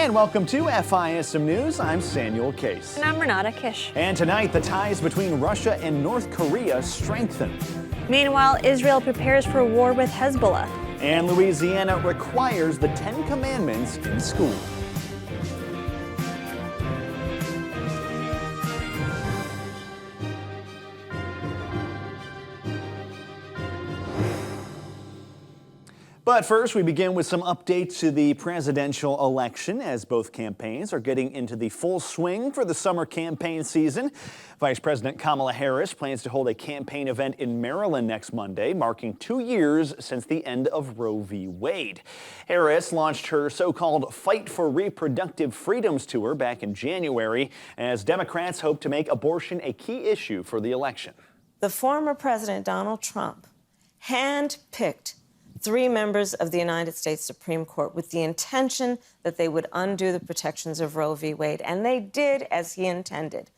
And welcome to FISM News. I'm Samuel Case. And I'm Renata Kiss. And tonight, the ties between Russia and North Korea strengthen. Meanwhile, Israel prepares for war with Hezbollah. And Louisiana requires the 10 Commandments in school. But first, we begin with some updates to the presidential election as both campaigns are getting into the full swing for the summer campaign season. Vice President Kamala Harris plans to hold a campaign event in Maryland next Monday, marking 2 years since the end of Roe v. Wade. Harris launched her so-called Fight for Reproductive Freedoms tour back in January as Democrats hope to make abortion a key issue for the election. The former President Donald Trump handpicked 3 members of the United States Supreme Court with the intention that they would undo the protections of Roe v. Wade, and they did as he intended.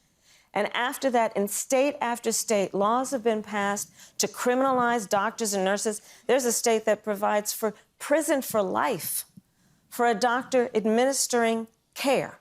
And after that, in state after state, laws have been passed to criminalize doctors and nurses. There's a state that provides for prison for life for a doctor administering care.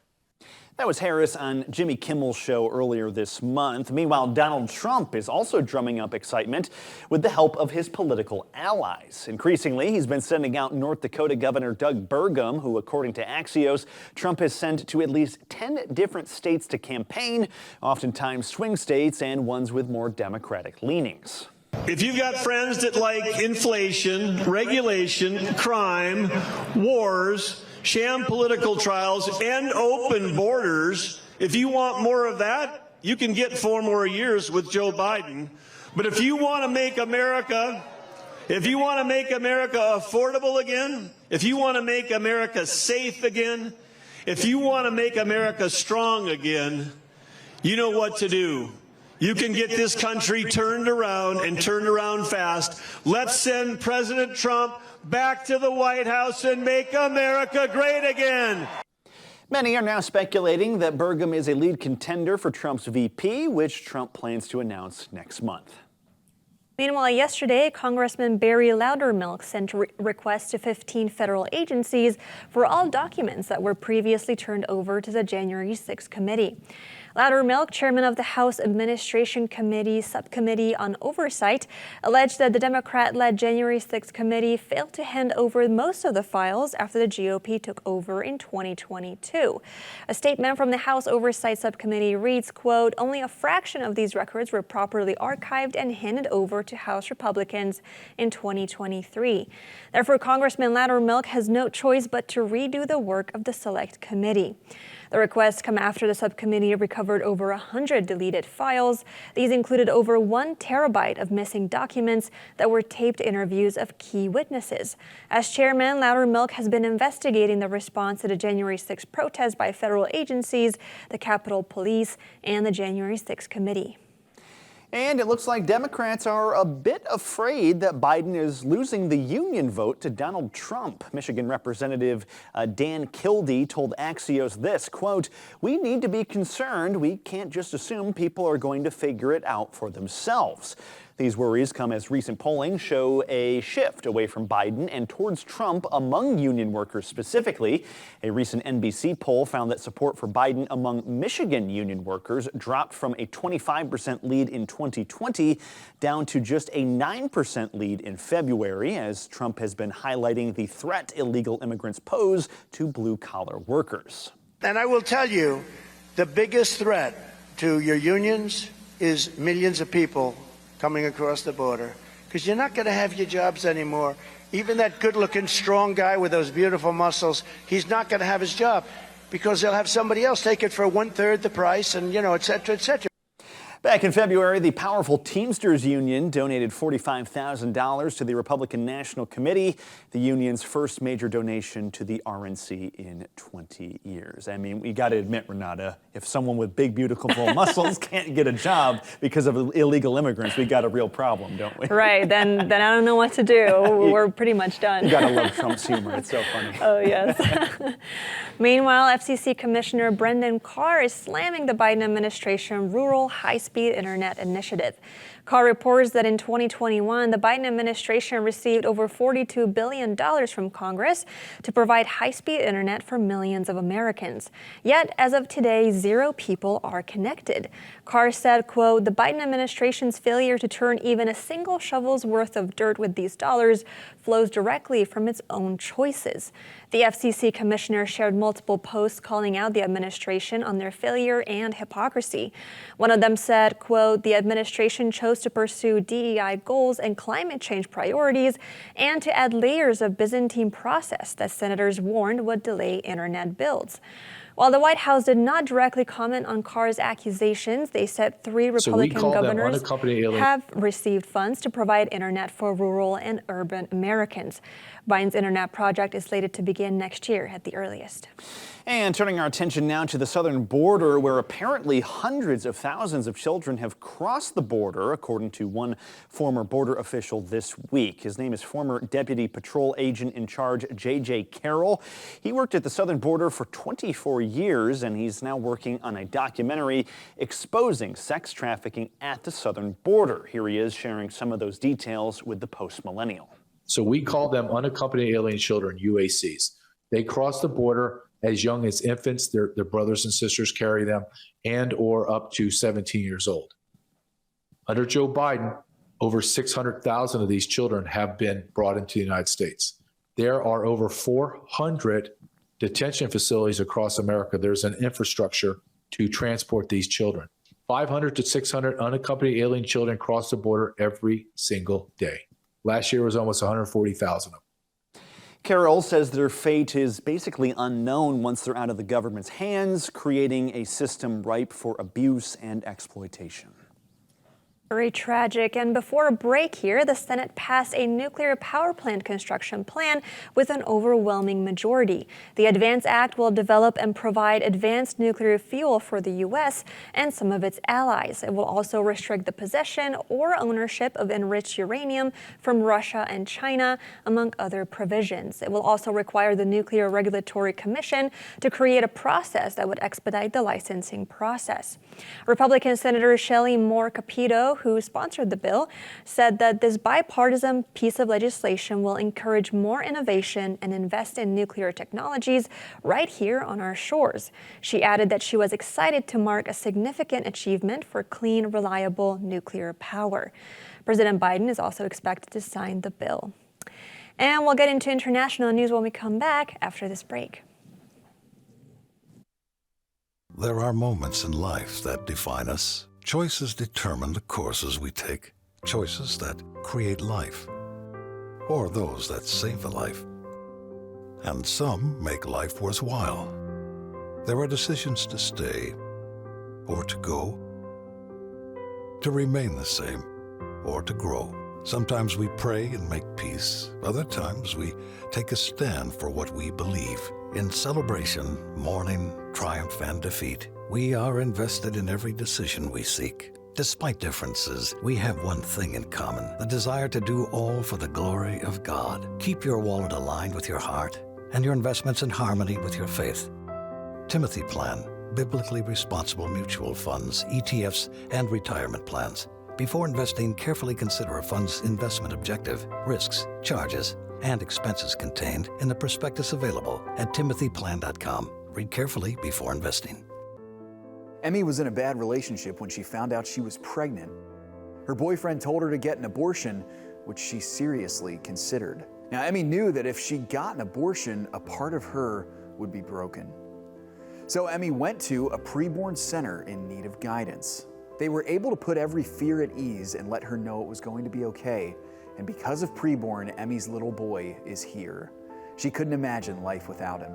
That was Harris on Jimmy Kimmel's show earlier this month. Meanwhile, Donald Trump is also drumming up excitement with the help of his political allies. Increasingly, he's been sending out North Dakota Governor Doug Burgum, who, according to Axios, Trump has sent to at least 10 different states to campaign, oftentimes swing states and ones with more Democratic leanings. If you've got friends that like inflation, regulation, crime, wars, sham political trials, and open borders, if you want more of that, you can get 4 more years with Joe Biden. But if you want to make America affordable again, if you want to make America safe again, if you want to make America strong again, you know what to do. You can get this country turned around and turned around fast. Let's send President Trump back to the White House and make America great again. Many are now speculating that Burgum is a lead contender for Trump's VP, which Trump plans to announce next month. Meanwhile, yesterday, Congressman Barry Loudermilk sent requests to 15 federal agencies for all documents that were previously turned over to the January 6th committee. Loudermilk, chairman of the House Administration Committee Subcommittee on Oversight, alleged that the Democrat-led January 6th committee failed to hand over most of the files after the GOP took over in 2022. A statement from the House Oversight Subcommittee reads, quote, "Only a fraction of these records were properly archived and handed over to House Republicans in 2023. Therefore, Congressman Loudermilk has no choice but to redo the work of the Select Committee." The requests come after the subcommittee recovered over 100 deleted files. These included over 1 terabyte of missing documents that were taped interviews of key witnesses. As chairman, Loudermilk has been investigating the response to the January 6th protest by federal agencies, the Capitol Police, and the January 6th committee. And it looks like Democrats are a bit afraid that Biden is losing the union vote to Donald Trump. Michigan Representative Dan Kildee told Axios this, quote, "We need to be concerned. We can't just assume people are going to figure it out for themselves." These worries come as recent polling show a shift away from Biden and towards Trump among union workers specifically. A recent NBC poll found that support for Biden among Michigan union workers dropped from a 25% lead in 2020 down to just a 9% lead in February, as Trump has been highlighting the threat illegal immigrants pose to blue-collar workers. And I will tell you, the biggest threat to your unions is millions of people coming across the border, because you're not going to have your jobs anymore. Even that good-looking, strong guy with those beautiful muscles, he's not going to have his job because they'll have somebody else take it for 1/3 the price and, et cetera, et cetera. Back in February, the powerful Teamsters Union donated $45,000 to the Republican National Committee, the union's first major donation to the RNC in 20 years. I mean, we got to admit, Renata, if someone with big, beautiful muscles can't get a job because of illegal immigrants, we got a real problem, don't we? Right, then I don't know what to do. We're pretty much done. You got to love Trump's humor. It's so funny. Oh, yes. Meanwhile, FCC Commissioner Brendan Carr is slamming the Biden administration rural high-speed internet initiative. Carr reports that in 2021, the Biden administration received over $42 billion from Congress to provide high-speed internet for millions of Americans. Yet, as of today, 0 people are connected. Carr said, quote, "The Biden administration's failure to turn even a single shovel's worth of dirt with these dollars flows directly from its own choices." The FCC commissioner shared multiple posts calling out the administration on their failure and hypocrisy. One of them said, quote, "The administration chose to pursue DEI goals and climate change priorities and to add layers of Byzantine process that senators warned would delay internet builds." While the White House did not directly comment on Carr's accusations, they said 3 Republican governors have received funds to provide internet for rural and urban Americans. Biden's internet project is slated to begin next year at the earliest. And turning our attention now to the southern border, where apparently hundreds of thousands of children have crossed the border, according to one former border official this week. His name is former Deputy Patrol Agent in Charge J.J. Carroll. He worked at the southern border for 24 years, and he's now working on a documentary exposing sex trafficking at the southern border. Here he is sharing some of those details with the Post Millennial. So we call them unaccompanied alien children, UACs. They cross the border as young as infants. Their brothers and sisters carry them, and or up to 17 years old. Under Joe Biden, over 600,000 of these children have been brought into the United States. There are over 400 detention facilities across America. There's an infrastructure to transport these children. 500 to 600 unaccompanied alien children cross the border every single day. Last year was almost 140,000 of them. Carroll says their fate is basically unknown once they're out of the government's hands, creating a system ripe for abuse and exploitation. Very tragic. And before a break here, the Senate passed a nuclear power plant construction plan with an overwhelming majority. The ADVANCE Act will develop and provide advanced nuclear fuel for the U.S. and some of its allies. It will also restrict the possession or ownership of enriched uranium from Russia and China, among other provisions. It will also require the Nuclear Regulatory Commission to create a process that would expedite the licensing process. Republican Senator Shelley Moore Capito, who sponsored the bill, said that this bipartisan piece of legislation will encourage more innovation and invest in nuclear technologies right here on our shores. She added that she was excited to mark a significant achievement for clean, reliable nuclear power. President Biden is also expected to sign the bill. And we'll get into international news when we come back after this break. There are moments in life that define us. Choices determine the courses we take. Choices that create life, or those that save a life. And some make life worthwhile. There are decisions to stay or to go, to remain the same or to grow. Sometimes we pray and make peace. Other times we take a stand for what we believe. In celebration, mourning, triumph, and defeat, we are invested in every decision we seek. Despite differences, we have one thing in common: the desire to do all for the glory of God. Keep your wallet aligned with your heart and your investments in harmony with your faith. Timothy Plan, biblically responsible mutual funds, ETFs, and retirement plans. Before investing, carefully consider a fund's investment objective, risks, charges, and expenses contained in the prospectus available at timothyplan.com. Read carefully before investing. Emmy was in a bad relationship when she found out she was pregnant. Her boyfriend told her to get an abortion, which she seriously considered. Now, Emmy knew that if she got an abortion, a part of her would be broken. So Emmy went to a preborn center in need of guidance. They were able to put every fear at ease and let her know it was going to be okay. And because of preborn, Emmy's little boy is here. She couldn't imagine life without him.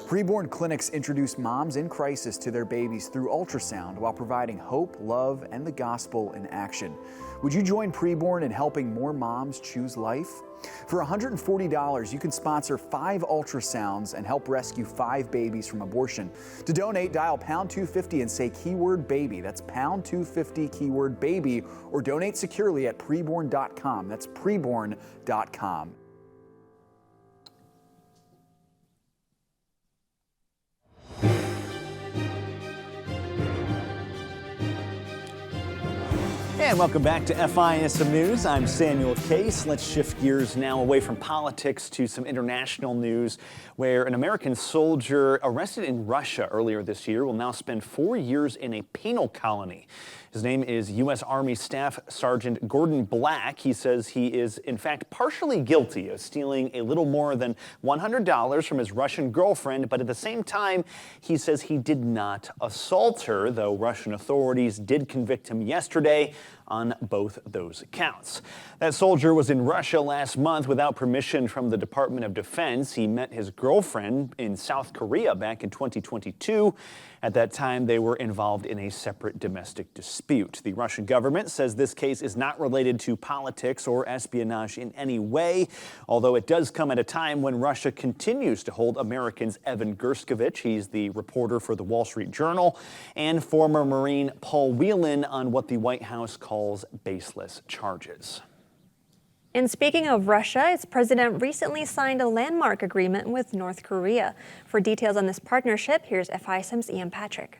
Preborn clinics introduce moms in crisis to their babies through ultrasound while providing hope, love, and the gospel in action. Would you join Preborn in helping more moms choose life? For $140, you can sponsor 5 ultrasounds and help rescue 5 babies from abortion. To donate, dial pound 250 and say keyword baby. That's pound 250 keyword baby, or donate securely at preborn.com. That's preborn.com. And welcome back to FISM News. I'm Samuel Case. Let's shift gears now away from politics to some international news, where an American soldier arrested in Russia earlier this year will now spend 4 years in a penal colony. His name is U.S. Army Staff Sergeant Gordon Black. He says he is, in fact, partially guilty of stealing a little more than $100 from his Russian girlfriend, but at the same time, he says he did not assault her, though Russian authorities did convict him yesterday on both those accounts. That soldier was in Russia last month without permission from the Department of Defense. He met his girlfriend in South Korea back in 2022. At that time, they were involved in a separate domestic dispute. The Russian government says this case is not related to politics or espionage in any way, although it does come at a time when Russia continues to hold Americans Evan Gershkovich, he's the reporter for the Wall Street Journal, and former Marine Paul Whelan on what the White House calls baseless charges. And speaking of Russia, its president recently signed a landmark agreement with North Korea. For details on this partnership, here's FISM's Ian Patrick.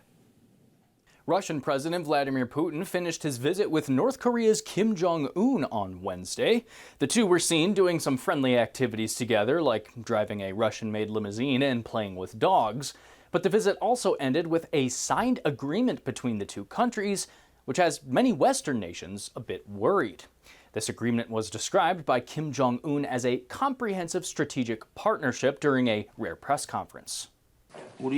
Russian President Vladimir Putin finished his visit with North Korea's Kim Jong-un on Wednesday. The two were seen doing some friendly activities together, like driving a Russian-made limousine and playing with dogs. But the visit also ended with a signed agreement between the two countries, which has many Western nations a bit worried. This agreement was described by Kim Jong-un as a comprehensive strategic partnership during a rare press conference. Our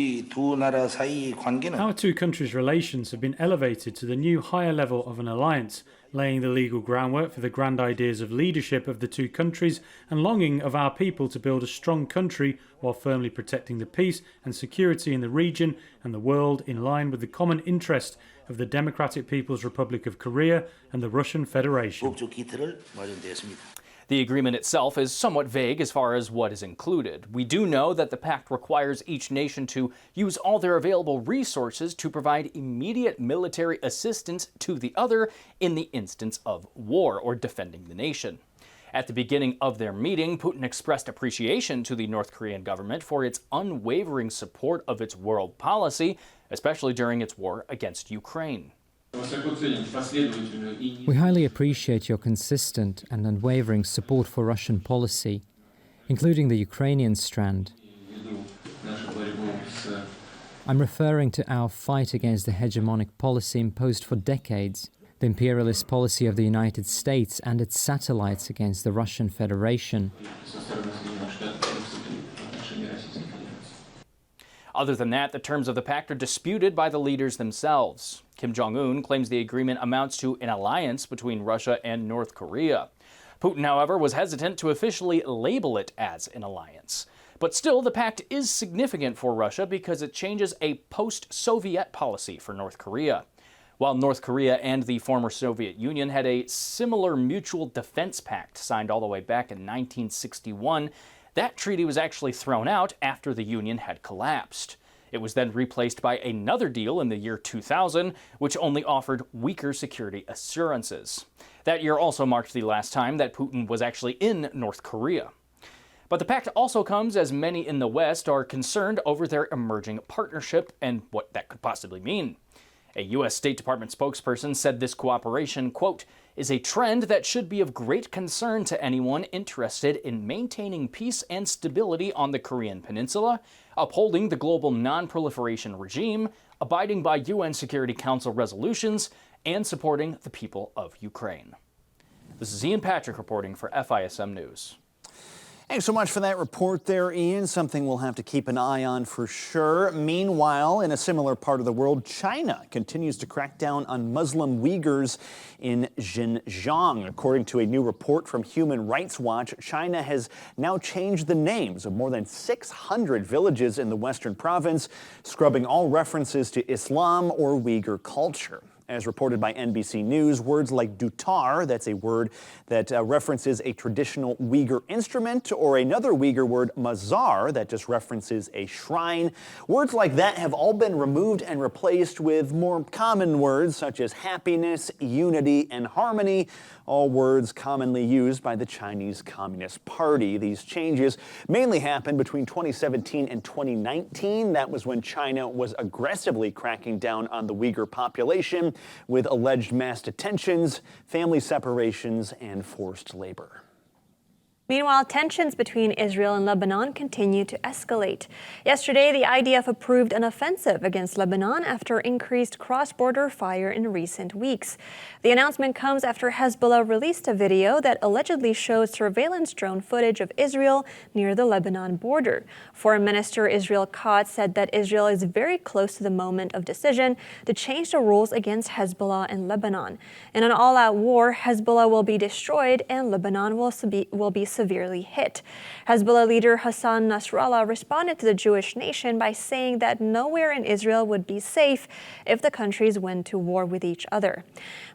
two countries' relations have been elevated to the new higher level of an alliance, laying the legal groundwork for the grand ideas of leadership of the two countries and longing of our people to build a strong country while firmly protecting the peace and security in the region and the world in line with the common interest of the Democratic People's Republic of Korea and the Russian Federation. The agreement itself is somewhat vague as far as what is included. We do know that the pact requires each nation to use all their available resources to provide immediate military assistance to the other in the instance of war or defending the nation. At the beginning of their meeting, Putin expressed appreciation to the North Korean government for its unwavering support of its world policy, especially during its war against Ukraine. We highly appreciate your consistent and unwavering support for Russian policy, including the Ukrainian strand. I'm referring to our fight against the hegemonic policy imposed for decades, the imperialist policy of the United States and its satellites against the Russian Federation. Other than that, the terms of the pact are disputed by the leaders themselves. Kim Jong-un claims the agreement amounts to an alliance between Russia and North Korea. Putin, however, was hesitant to officially label it as an alliance. But still, the pact is significant for Russia because it changes a post-Soviet policy for North Korea. While North Korea and the former Soviet Union had a similar mutual defense pact signed all the way back in 1961, that treaty was actually thrown out after the Union had collapsed. It was then replaced by another deal in the year 2000, which only offered weaker security assurances. That year also marked the last time that Putin was actually in North Korea. But the pact also comes as many in the West are concerned over their emerging partnership and what that could possibly mean. A U.S. State Department spokesperson said this cooperation, quote, is a trend that should be of great concern to anyone interested in maintaining peace and stability on the Korean Peninsula, upholding the global non-proliferation regime, abiding by UN Security Council resolutions, and supporting the people of Ukraine. This is Ian Patrick reporting for FISM News. Thanks so much for that report there, Ian. Something we'll have to keep an eye on for sure. Meanwhile, in a similar part of the world, China continues to crack down on Muslim Uyghurs in Xinjiang. According to a new report from Human Rights Watch, China has now changed the names of more than 600 villages in the western province, scrubbing all references to Islam or Uyghur culture. As reported by NBC News, words like dutar, that's a word that references a traditional Uyghur instrument, or another Uyghur word, mazar, that just references a shrine. Words like that have all been removed and replaced with more common words such as happiness, unity, and harmony, all words commonly used by the Chinese Communist Party. These changes mainly happened between 2017 and 2019. That was when China was aggressively cracking down on the Uyghur population with alleged mass detentions, family separations, and forced labor. Meanwhile, tensions between Israel and Lebanon continue to escalate. Yesterday, the IDF approved an offensive against Lebanon after increased cross-border fire in recent weeks. The announcement comes after Hezbollah released a video that allegedly shows surveillance drone footage of Israel near the Lebanon border. Foreign Minister Israel Katz said that Israel is very close to the moment of decision to change the rules against Hezbollah and Lebanon. In an all-out war, Hezbollah will be destroyed and Lebanon will be severely hit. Hezbollah leader Hassan Nasrallah responded to the Jewish nation by saying that nowhere in Israel would be safe if the countries went to war with each other.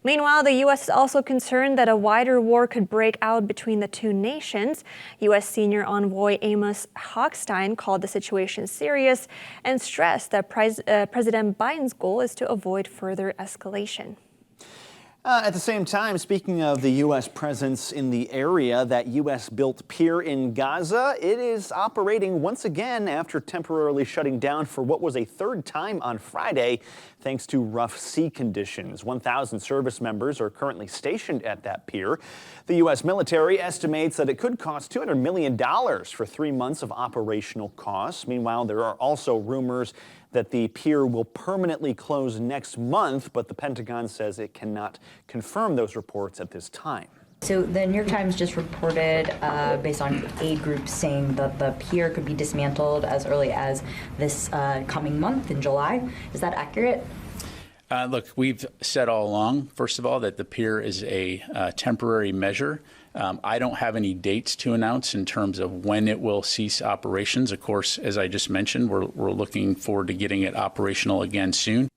Meanwhile, the U.S. is also concerned that a wider war could break out between the two nations. U.S. senior envoy Amos Hochstein called the situation serious and stressed that President Biden's goal is to avoid further escalation. At the same time, speaking of the U.S. presence in the area, that U.S.-built pier in Gaza, it is operating once again after temporarily shutting down for what was a third time on Friday, thanks to rough sea conditions. 1,000 service members are currently stationed at that pier. The U.S. military estimates that it could cost $200 million for 3 months of operational costs. Meanwhile, there are also rumors that the pier will permanently close next month, but the Pentagon says it cannot confirm those reports at this time. So the New York Times just reported, based on aid groups, saying that the pier could be dismantled as early as this coming month in July. Is that accurate? Look, we've said all along, first of all, that the pier is a temporary measure. I don't have any dates to announce in terms of when it will cease operations. Of course, as I just mentioned, we're looking forward to getting it operational again soon.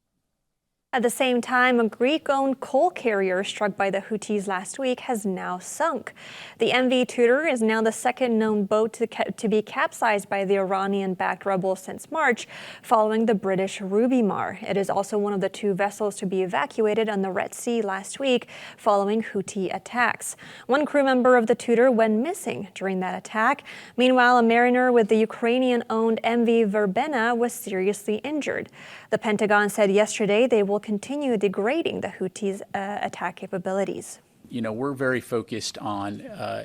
At the same time, a Greek-owned coal carrier struck by the Houthis last week has now sunk. The MV Tudor is now the second known boat to be capsized by the Iranian-backed rebels since March, following the British Ruby Mar. It is also one of the 2 vessels to be evacuated on the Red Sea last week following Houthi attacks. One crew member of the Tudor went missing during that attack. Meanwhile, a mariner with the Ukrainian-owned MV Verbena was seriously injured. The Pentagon said yesterday they will continue degrading the Houthis' attack capabilities. You know, we're very focused on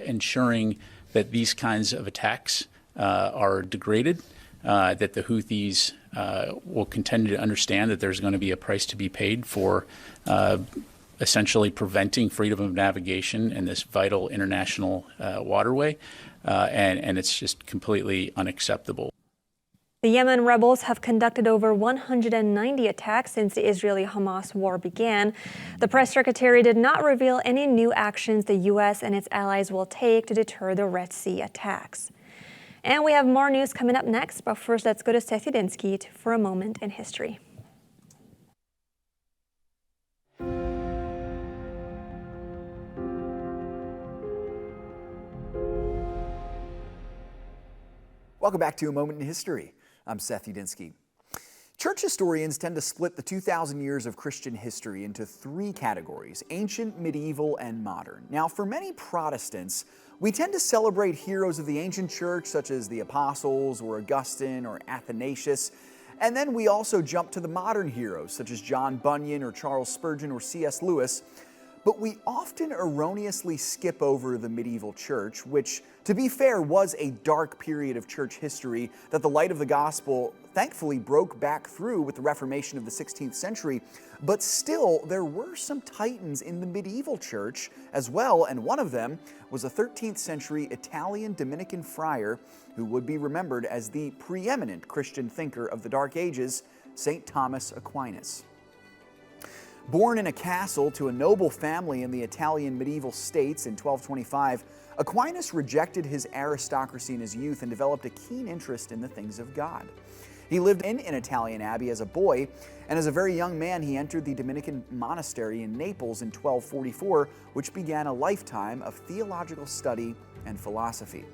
ensuring that these kinds of attacks are degraded, that the Houthis will continue to understand that there's going to be a price to be paid for essentially preventing freedom of navigation in this vital international waterway, and it's just completely unacceptable. The Yemen rebels have conducted over 190 attacks since the Israeli-Hamas war began. The press secretary did not reveal any new actions the U.S. and its allies will take to deter the Red Sea attacks. And we have more news coming up next, but first let's go to Seth Udinsky for a moment in history. Welcome back to A Moment in History. I'm Seth Udinsky. Church historians tend to split the 2,000 years of Christian history into 3 categories: ancient, medieval, and modern. Now, for many Protestants, we tend to celebrate heroes of the ancient church, such as the apostles, or Augustine, or Athanasius. And then we also jump to the modern heroes, such as John Bunyan, or Charles Spurgeon, or C.S. Lewis. But we often erroneously skip over the medieval church, which, to be fair, was a dark period of church history that the light of the gospel thankfully broke back through with the Reformation of the 16th century. But still, there were some titans in the medieval church as well, and one of them was a 13th century Italian Dominican friar who would be remembered as the preeminent Christian thinker of the Dark Ages, St. Thomas Aquinas. Born in a castle to a noble family in the Italian medieval states in 1225, Aquinas rejected his aristocracy in his youth and developed a keen interest in the things of God. He lived in an Italian abbey as a boy, and as a very young man he entered the Dominican monastery in Naples in 1244, which began a lifetime of theological study and philosophy.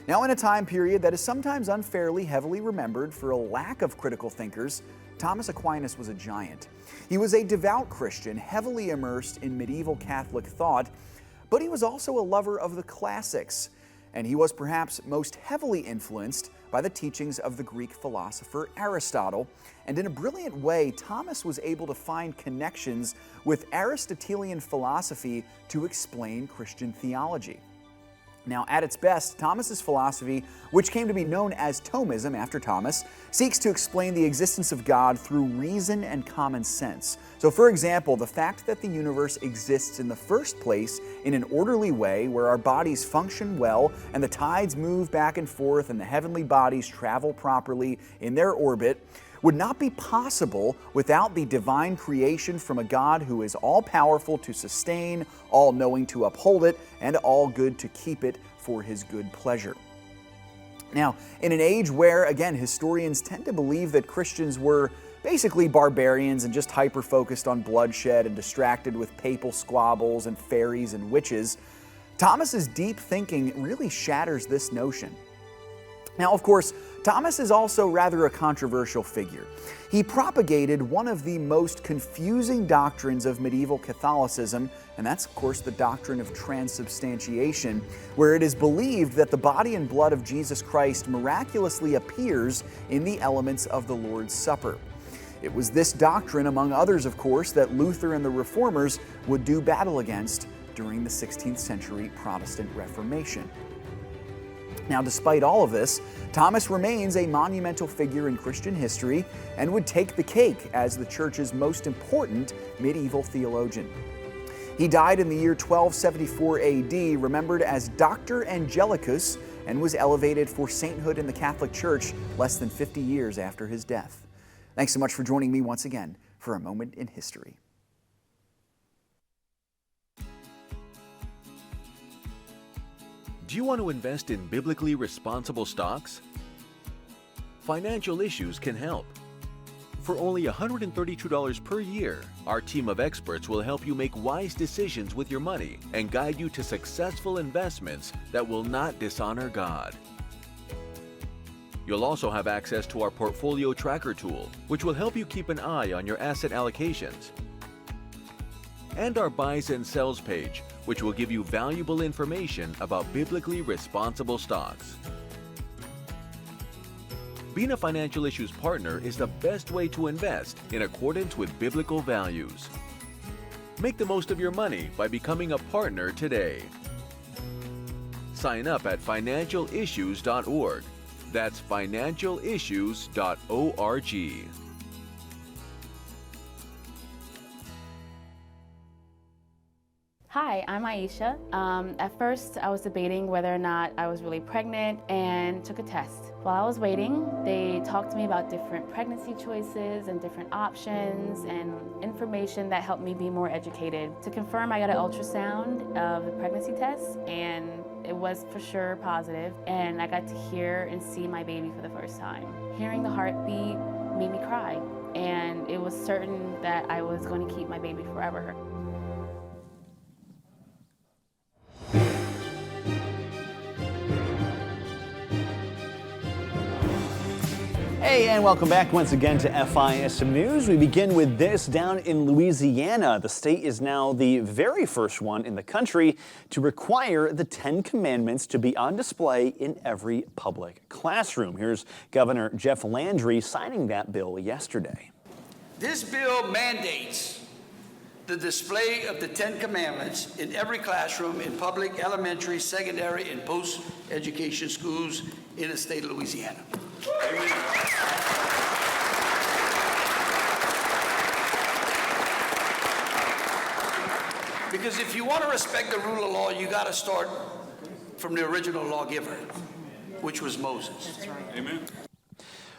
Now, in a time period that is sometimes unfairly heavily remembered for a lack of critical thinkers, Thomas Aquinas was a giant. He was a devout Christian, heavily immersed in medieval Catholic thought, but he was also a lover of the classics. And he was perhaps most heavily influenced by the teachings of the Greek philosopher Aristotle. And in a brilliant way, Thomas was able to find connections with Aristotelian philosophy to explain Christian theology. Now, at its best, Thomas's philosophy, which came to be known as Thomism after Thomas, seeks to explain the existence of God through reason and common sense. So, for example, the fact that the universe exists in the first place in an orderly way where our bodies function well and the tides move back and forth and the heavenly bodies travel properly in their orbit would not be possible without the divine creation from a God who is all-powerful to sustain, all-knowing to uphold it, and all-good to keep it for his good pleasure. Now, in an age where, again, historians tend to believe that Christians were basically barbarians and just hyper-focused on bloodshed and distracted with papal squabbles and fairies and witches, Thomas's deep thinking really shatters this notion. Now, of course, Thomas is also rather a controversial figure. He propagated one of the most confusing doctrines of medieval Catholicism, and that's, of course, the doctrine of transubstantiation, where it is believed that the body and blood of Jesus Christ miraculously appears in the elements of the Lord's Supper. It was this doctrine, among others, of course, that Luther and the Reformers would do battle against during the 16th century Protestant Reformation. Now, despite all of this, Thomas remains a monumental figure in Christian history and would take the cake as the Church's most important medieval theologian. He died in the year 1274 AD, remembered as Dr. Angelicus, and was elevated for sainthood in the Catholic Church less than 50 years after his death. Thanks so much for joining me once again for a moment in history. Do you want to invest in biblically responsible stocks? Financial Issues can help. For only $132 per year, our team of experts will help you make wise decisions with your money and guide you to successful investments that will not dishonor God. You'll also have access to our Portfolio Tracker tool, which will help you keep an eye on your asset allocations, and our Buys and Sells page, which will give you valuable information about biblically responsible stocks. Being a Financial Issues partner is the best way to invest in accordance with biblical values. Make the most of your money by becoming a partner today. Sign up at financialissues.org. That's financialissues.org. Hi, I'm Aisha. At first, I was debating whether or not I was really pregnant and took a test. While I was waiting, they talked to me about different pregnancy choices and different options and information that helped me be more educated. To confirm, I got an ultrasound of the pregnancy test, and it was for sure positive, and I got to hear and see my baby for the first time. Hearing the heartbeat made me cry, and it was certain that I was going to keep my baby forever. Hey, and welcome back once again to FISM News. We begin with this. Down in Louisiana, the state is now the very first one in the country to require the 10 Commandments to be on display in every public classroom. Here's Governor Jeff Landry signing that bill yesterday. This bill mandates the display of the 10 Commandments in every classroom in public, elementary, secondary, and post-education schools in the state of Louisiana. Because if you want to respect the rule of law, you got to start from the original lawgiver, which was Moses. That's right. Amen.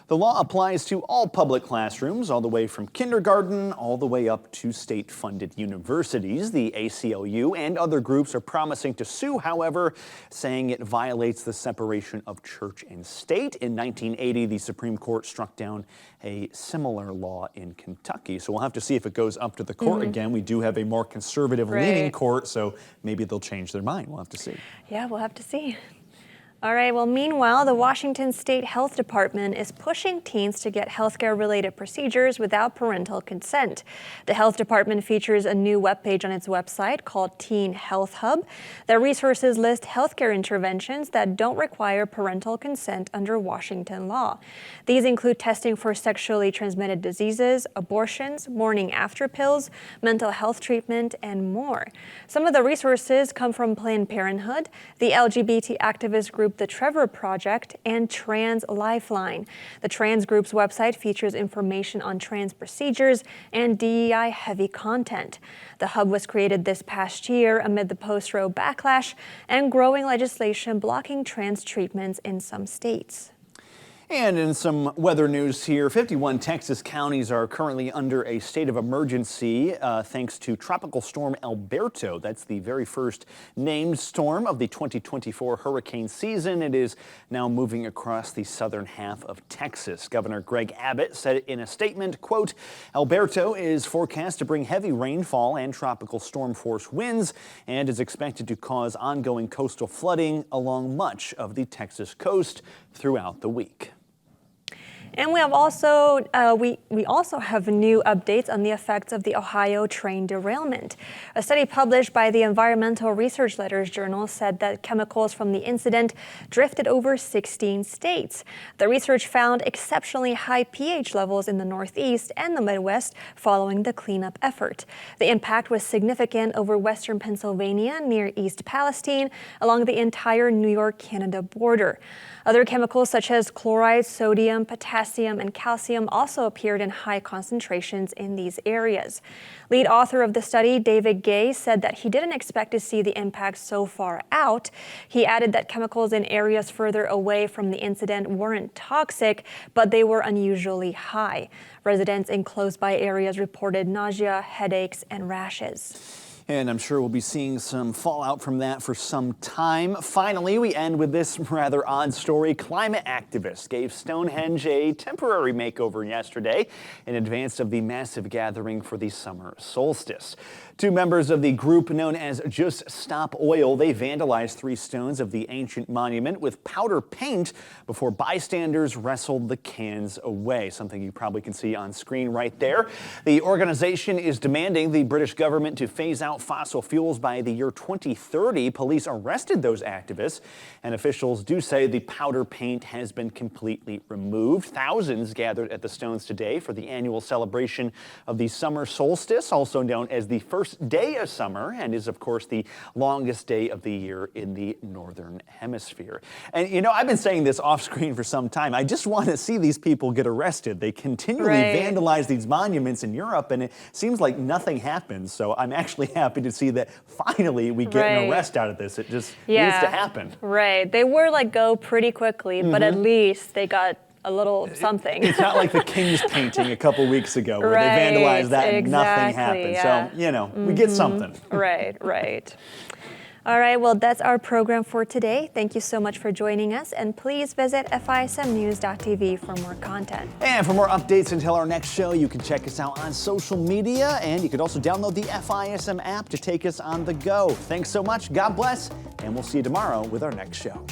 The law applies to all public classrooms, all the way from kindergarten all the way up to state-funded universities. The ACLU and other groups are promising to sue, however, saying it violates the separation of church and state. In 1980, the Supreme Court struck down a similar law in Kentucky. So we'll have to see if it goes up to the court again. We do have a more conservative-leaning court, so maybe they'll change their mind. We'll have to see. Yeah, we'll have to see. All right, well, meanwhile, the Washington State Health Department is pushing teens to get healthcare-related procedures without parental consent. The health department features a new webpage on its website called Teen Health Hub. The resources list healthcare interventions that don't require parental consent under Washington law. These include testing for sexually transmitted diseases, abortions, morning-after pills, mental health treatment, and more. Some of the resources come from Planned Parenthood, the LGBT activist group The Trevor Project, and Trans Lifeline. The trans group's website features information on trans procedures and DEI-heavy content. The hub was created this past year amid the post-Roe backlash and growing legislation blocking trans treatments in some states. And in some weather news here, 51 Texas counties are currently under a state of emergency thanks to Tropical Storm Alberto. That's the very first named storm of the 2024 hurricane season. It is now moving across the southern half of Texas. Governor Greg Abbott said in a statement, quote, Alberto is forecast to bring heavy rainfall and tropical storm force winds and is expected to cause ongoing coastal flooding along much of the Texas coast throughout the week. And we have also we also have new updates on the effects of the Ohio train derailment. A study published by the Environmental Research Letters Journal said that chemicals from the incident drifted over 16 states. The research found exceptionally high pH levels in the Northeast and the Midwest following the cleanup effort. The impact was significant over western Pennsylvania near East Palestine along the entire New York-Canada border. Other chemicals such as chloride, sodium, potassium, and calcium also appeared in high concentrations in these areas. Lead author of the study, David Gay, said that he didn't expect to see the impact so far out. He added that chemicals in areas further away from the incident weren't toxic, but they were unusually high. Residents in close-by areas reported nausea, headaches, and rashes. And I'm sure we'll be seeing some fallout from that for some time. Finally, we end with this rather odd story. Climate activists gave Stonehenge a temporary makeover yesterday in advance of the massive gathering for the summer solstice. Two members of the group known as Just Stop Oil, they vandalized 3 stones of the ancient monument with powder paint before bystanders wrestled the cans away, something you probably can see on screen right there. The organization is demanding the British government to phase out fossil fuels by the year 2030. Police arrested those activists, and officials do say the powder paint has been completely removed. Thousands gathered at the stones today for the annual celebration of the summer solstice, also known as the first day of summer, and is of course the longest day of the year in the northern hemisphere. And you know, I've been saying this off screen for some time. I just want to see these people get arrested. They continually vandalize these monuments in Europe, and it seems like nothing happens. So I'm actually happy to see that finally we get an arrest out of this. It just needs to happen. Right. They were let go pretty quickly, but at least they got a little something. It's not like the King's painting a couple weeks ago where they vandalized that and nothing happened. So, you know, we get something. Right. All right, well, that's our program for today. Thank you so much for joining us, and please visit FISMnews.tv for more content. And for more updates until our next show, you can check us out on social media, and you can also download the FISM app to take us on the go. Thanks so much, God bless, and we'll see you tomorrow with our next show.